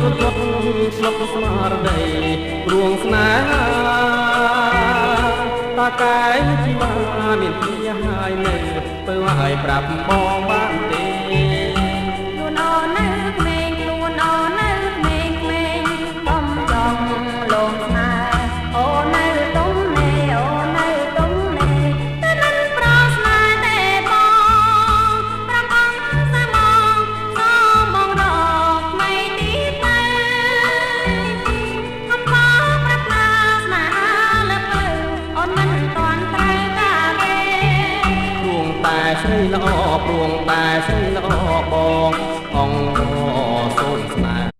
រត់ស្លុកស្មារតីរួងស្នេហាតាកែជីវ៉ាមានពីហើយនៅទៅឲ្យប្រាប់បងបានទេខ្លួនអូននៅក្មេងខ្លួនអូននៅក្មេងក្មេងកំចង់លងស្នេហ៍អូននៅទុំនេអូននៅទុំនេតែមិនប្រស្នេហ៍ទេបងប្រំអង្គសាមងសូមបងរកไม่ទីទៅកំផប្រាថ្នាស្នេហាលើកលើអូនមិនតាន់ត្រូវការទេព្រួងតែស្រីល្អព្រួងតែស្រីល្អបងអង្គសូមស្នេ